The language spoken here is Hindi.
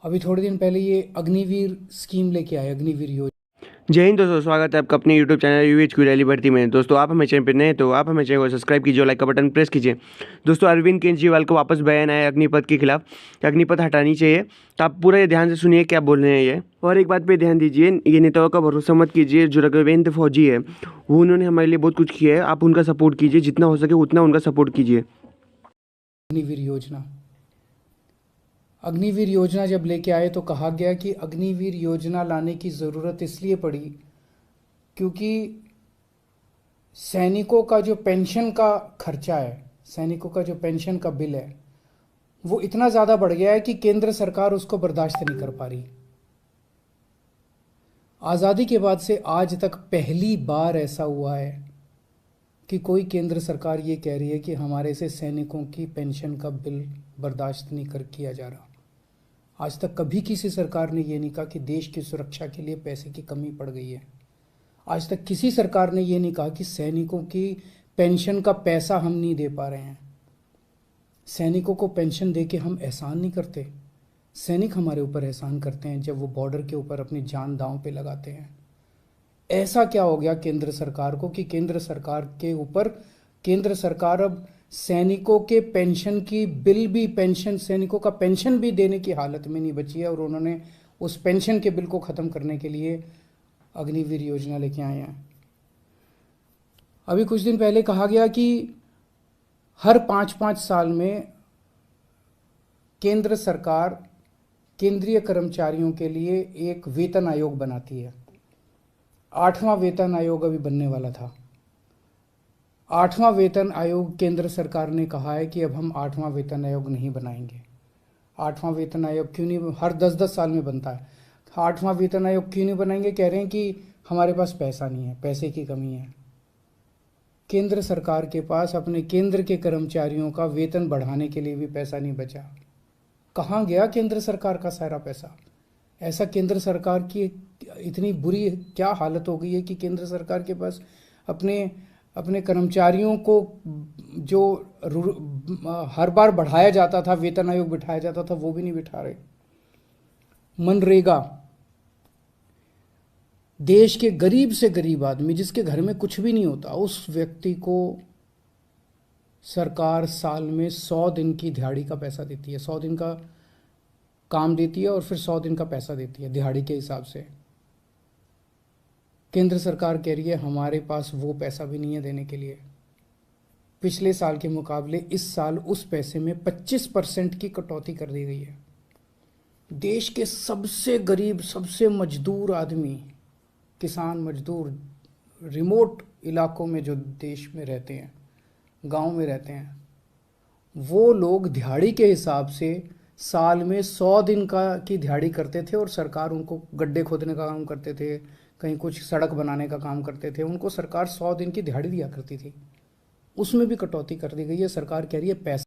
अभी थोड़े दिन पहले ये अग्निवीर स्कीम लेके आए, अग्निवीर योजना। जय हिंद दोस्तों, स्वागत है आपका अपने यूट्यूब चैनल यूएचक्यू रैली भर्ती में। दोस्तों, आप हमें चैनल पर नए हैं तो आप हमें चैनल को सब्सक्राइब कीजिए और लाइक का बटन प्रेस कीजिए। दोस्तों, अरविंद केजरीवाल को वापस बयान आया अग्निपथ के खिलाफ कि अग्निपथ हटानी चाहिए। तो आप पूरा ये ध्यान से सुनिए क्या बोल रहे हैं ये। और एक बात पे ध्यान दीजिए, ये नेताओं का भरोसा मत कीजिए। जो रघुवेंद्र फौजी है वो उन्होंने हमारे लिए बहुत कुछ किया है, आप उनका सपोर्ट कीजिए, जितना हो सके उतना उनका सपोर्ट कीजिए। अग्निवीर योजना, अग्निवीर योजना जब लेके आए तो कहा गया कि अग्निवीर योजना लाने की ज़रूरत इसलिए पड़ी क्योंकि सैनिकों का जो पेंशन का खर्चा है, सैनिकों का जो पेंशन का बिल है, वो इतना ज़्यादा बढ़ गया है कि केंद्र सरकार उसको बर्दाश्त नहीं कर पा रही। आज़ादी के बाद से आज तक पहली बार ऐसा हुआ है कि कोई केंद्र सरकार ये कह रही है कि हमारे से सैनिकों की पेंशन का बिल बर्दाश्त नहीं कर किया जा रहा। आज तक कभी किसी सरकार ने ये नहीं कहा कि देश की सुरक्षा के लिए पैसे की कमी पड़ गई है। आज तक किसी सरकार ने ये नहीं कहा कि सैनिकों की पेंशन का पैसा हम नहीं दे पा रहे हैं। सैनिकों को पेंशन दे के हम एहसान नहीं करते। सैनिक हमारे ऊपर एहसान करते हैं जब वो बॉर्डर के ऊपर अपनी जान दांव पे लगाते हैं। ऐसा क्या हो गया केंद्र सरकार को कि केंद्र सरकार के ऊपर केंद्र सरकार अब सैनिकों के पेंशन की बिल भी, पेंशन, सैनिकों का पेंशन भी देने की हालत में नहीं बची है और उन्होंने उस पेंशन के बिल को ख़त्म करने के लिए अग्निवीर योजना लेके आए हैं। अभी कुछ दिन पहले कहा गया कि हर 5-5 साल में केंद्र सरकार केंद्रीय कर्मचारियों के लिए एक वेतन आयोग बनाती है। 8वां वेतन आयोग अभी बनने वाला था। 8वां वेतन आयोग, केंद्र सरकार ने कहा है कि अब हम 8वां वेतन आयोग नहीं बनाएंगे। 8वां वेतन आयोग क्यों नहीं, हर 10-10 साल में बनता है। 8वां वेतन आयोग क्यों नहीं बनाएंगे? कह रहे हैं कि हमारे पास पैसा नहीं है, पैसे की कमी है। केंद्र सरकार के पास अपने केंद्र के कर्मचारियों का वेतन बढ़ाने के लिए भी पैसा नहीं बचा। कहाँ गया केंद्र सरकार का सारा पैसा? ऐसा केंद्र सरकार की इतनी बुरी क्या हालत हो गई है कि केंद्र सरकार के पास अपने अपने कर्मचारियों को जो हर बार बढ़ाया जाता था, वेतन आयोग बिठाया जाता था, वो भी नहीं बिठा रहे। मनरेगा, देश के गरीब से गरीब आदमी जिसके घर में कुछ भी नहीं होता, उस व्यक्ति को सरकार साल में 100 दिन की दिहाड़ी का पैसा देती है। 100 दिन का काम देती है और फिर 100 दिन का पैसा देती है दिहाड़ी के हिसाब से। केंद्र सरकार कह रही है हमारे पास वो पैसा भी नहीं है देने के लिए। पिछले साल के मुकाबले इस साल उस पैसे में 25% की कटौती कर दी गई है। देश के सबसे गरीब, सबसे मजदूर आदमी, किसान मजदूर, रिमोट इलाकों में जो देश में रहते हैं, गांव में रहते हैं, वो लोग दिहाड़ी के हिसाब से साल में 100 दिन की दिहाड़ी करते थे और सरकार उनको गड्ढे खोदने का काम करते थे, कहीं कुछ सड़क बनाने का काम करते थे, उनको सरकार 100 दिन की दिहाड़ी दिया करती थी। उसमें भी कटौती कर दी गई है। सरकार कह रही है पैसा